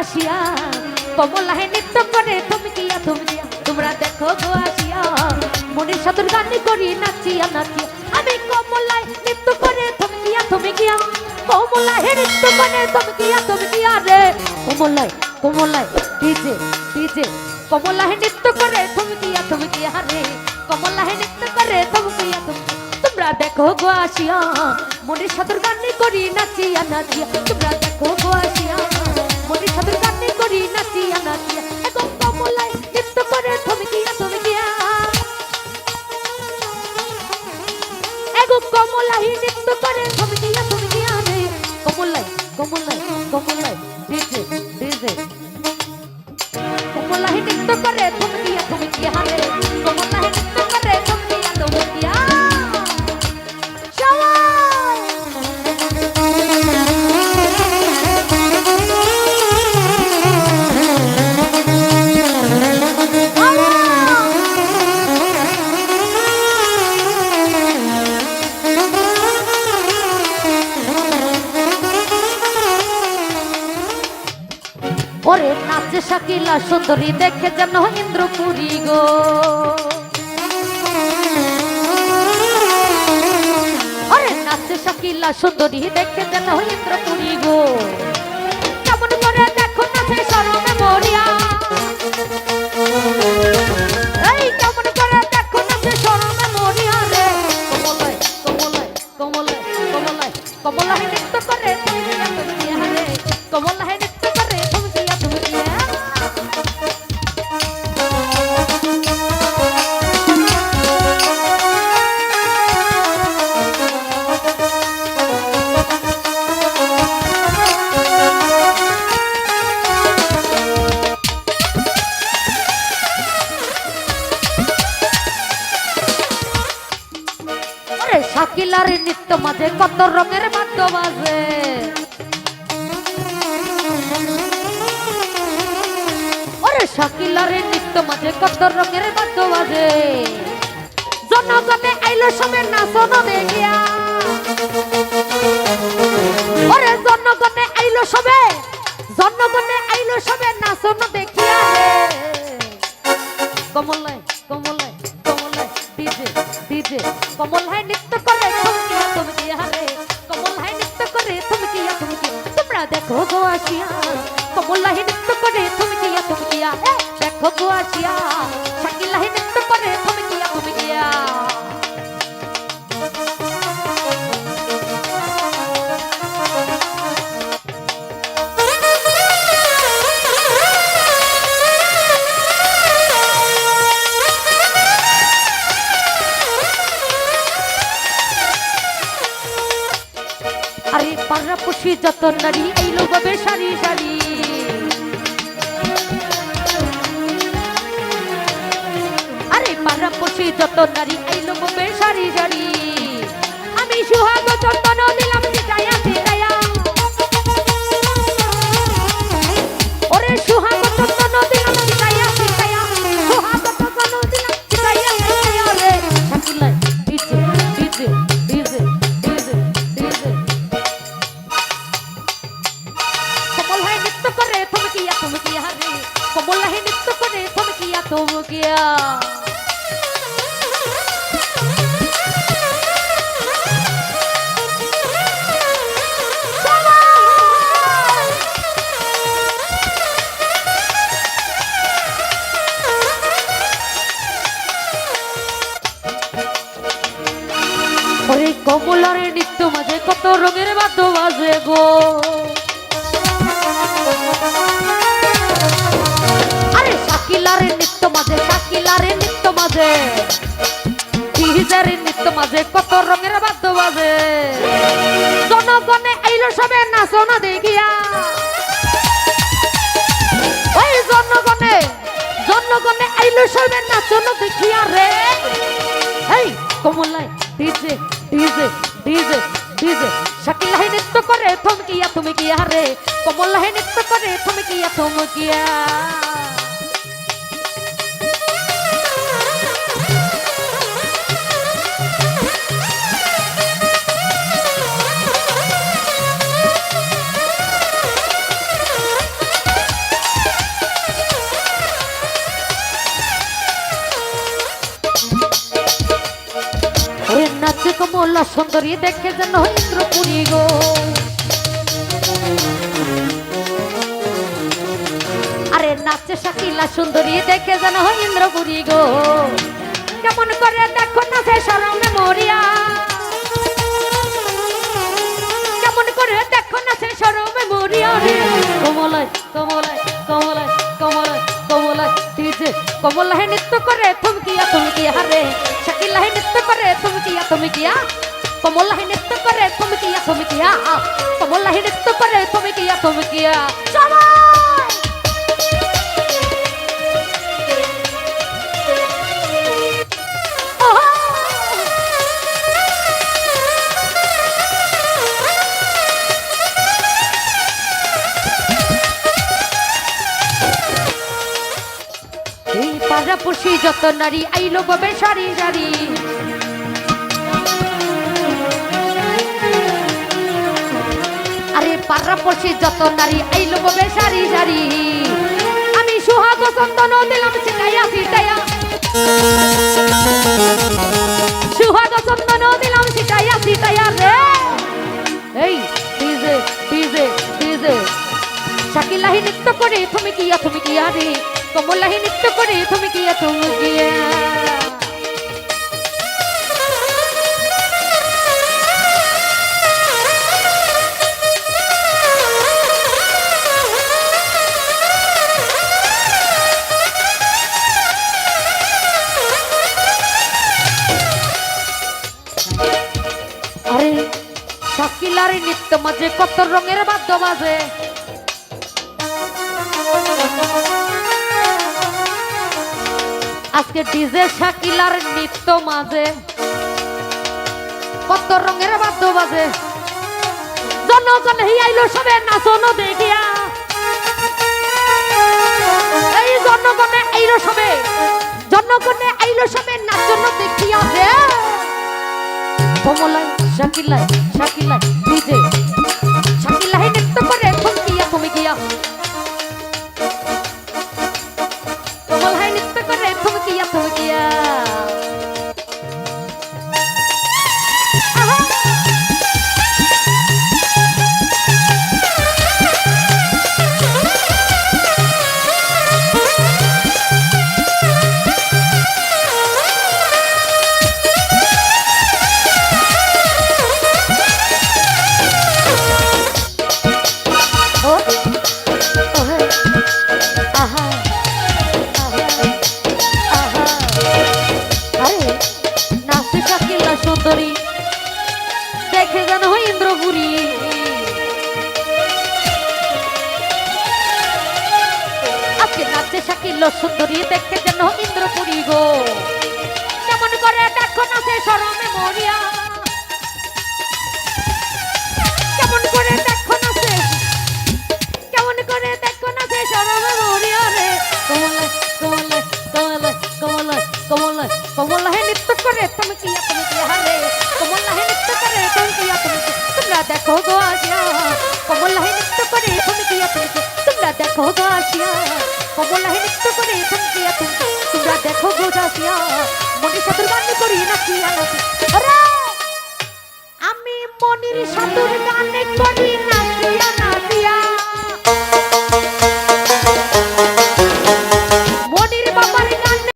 আসিয়া কমলাহে নৃত্য করে থমকিয়া থমকিয়া তোমরা দেখো গো আসিয়া মনের সাথে গান করি নাচিয়া নাচিয়া আমি কমলায় নৃত্য করে থমকিয়া থমকিয়া কমলাহে নৃত্য করে থমকিয়া থমকিয়া রে কমলায় কমলায় ডিজে ডিজে কমলাহে নৃত্য করে থমকিয়া থমকিয়া রে কমলাহে নৃত্য করে থমকিয়া থমকিয়া তোমরা দেখো গো আসিয়া মনের সাথে গান করি নাচিয়া নাচিয়া তোমরা দেখো গো আসিয়া মনের সাথে গান করি নাচিয়া নাচিয়া এখন কমলায় নৃত্য করে থমকিয়া থমকিয়া এখন কমলায় নৃত্য করে থমকিয়া থমকিয়া রে কমলায় কমলায় কমলায় ডিজে ডিজে কমলায় নৃত্য করে থমকিয়া থমকিয়া রে কমলায় নৃত্য করে থমকিয়া থমকিয়া ওরে নাচে শাকিলা সুন্দরী দেখে যেন ইন্দ্রপুরী গো ওরে নাচে শাকিলা সুন্দরী দেখে যেন ইন্দ্রপুরী গো কেমন করে দেখো নাচে শরমে মরিয়া এই কেমন করে দেখো নাচে শরমে মরিয়া রে কমলায় কমলায় কমলায় কমলায় কমলায় নৃত্য করে থমকিয়া থমকিয়া রে কমলায় নৃত্য করে থমকিয়া থমকিয়া শাকিলার নৃত্য মাঝে কত রঙের বাদ্য বাজে ওরে শাকিলার নৃত্য মাঝে কত রঙের বাদ্য বাজে জনগণে আইলো সবে নাচন দেখিয়া ওরে জনগণে আইলো সবে নাচন দেখিয়া কমলায় কমলায় কমলায় ডিজে ডিজে কমলায় নৃত্য করে থমকিয়া থমকিয়া রে কমলায় নৃত্য করে থমকিয়া থমকিয়া তোমরা দেখো গো আসিয়া কমলায় নৃত্য করে থমকিয়া থমকিয়া দেখো গো আসিয়া শাকিলায় নৃত্য করে থমকিয়া থমকিয়া আরে পাড়া পুষি যত নারী আইলো গবে সারি সারি আরে পাড়া পুষি যত নারী আইলো গবে সারি সারি আমি সুহাগ চন্দন দিলাম চিটায়া চিটায়া ওরে সুহাগ চন্দন দিলাম চিটায়া চিটায়া সুহাগ চন্দন দিলাম চিটায়া চিটায়া রে শাকিলায় DJ DJ DJ DJ DJ কমলায় নৃত্য করে থমকিয়া থমকিয়া রে কমলায় নৃত্য করে থমকিয়া থমকিয়া ওরে কমলার নৃত্য মাঝে কত রঙের বাদ্য বাজে গো আরে শাকিলার নৃত্য মাঝে ডিজের নৃত্য মাঝে কত রঙের বাদ্য বাজে জনগণে আইলো সবে নাচন দেখিয়া ওই জনগণে আইলো সবে নাচন দেখিয়া রে এই কমলায় ডিজে ডিজে ডিজে ডিজে শাকিলায় নৃত্য করে থমকিয়া থমকিয়া রে কমলায় নৃত্য করে থমকিয়া থমকিয়া সুন্দরী দেখে যেন ইন্দ্রপুরী গো। আরে নাচে শাকিলা সুন্দরী দেখে যেন ইন্দ্রপুরী গো। কেমন করে দেখো নাচে শরমে মরিয়া, কেমন করে দেখো নাচে শরমে মরিয়া রে। কমলায় কমলায় কমলায় কমলায় কমলায় ডিজে কমলায় নৃত্য করে থমকিয়া থমকিয়া রে। শাকিলায় নৃত্য করে থমকিয়া থমকিয়া, কমলায় নৃত্য করে থমকিয়া থমকিয়া, কমলায় নৃত্য করে থমকিয়া থমকিয়া। পাড়াপড়শি যত নারী আইলো ববে সারি সারি, আরে পাড়াপড়শি যত নারী আইলো ববে সারি সারি। আমি সুহাগ চন্দন দিলাম ছিটাইয়া ছিটাইয়া, সুহাগ চন্দন দিলাম ছিটাইয়া ছিটাইয়া রে। এই ডিজে ডিজে ডিজে শাকিলাহি নৃত্য করে থমকিয়া থমকিয়া রে। কমলাহি নৃত্য করে থমকিয়া থমকিয়া। আরে শাকিলার নৃত্য মাঝে কত রঙের বাদ্য বাজে। আজকে ডিজে শাকিলার নৃত্য মাঝে কত রঙের বাদ্য বাজে। জনগণ আইলো সবে নাচন দেখিয়া, এই জনগণে আইলো সবে, জনগণে আইলো সবে নাচন দেখিয়া রে। কমলায় শাকিলায় শাকিলায় ডিজে শাকিলায় নৃত্য করে থমকিয়া থমকিয়া, কমলায় নৃত্য করে থমকিয়া থমকিয়া। সুন্দরী দেখে যেন ইন্দ্রপুরী। আজকে নাচে শাকিল সুন্দরী দেখে যেন ইন্দ্রপুরী গো। কেমন করে দেখো নাচে শরমে মরিয়া, কেমন করে দেখো নাচে, কেমন করে দেখো নাচে শরমে মরিয়া রে। কমলায় কমলায় কমলায় কমলায় কমলায় কমলায় নৃত্য করে থমকিয়া থমকিয়া রে। কমলায় নৃত্য করে থমকিয়া থমকিয়া, তোমরা দেখো গো আসিয়া। কমলায় নৃত্য করে থমকিয়া থমকিয়া, তোমরা দেখো গো আসিয়া। কমলায় নৃত্য করে থমকিয়া থমকিয়া, তোমরা দেখো গো আসিয়া। মনির সাথুর গান করি নাচিয়া নাচি। আমি মনির সাথুর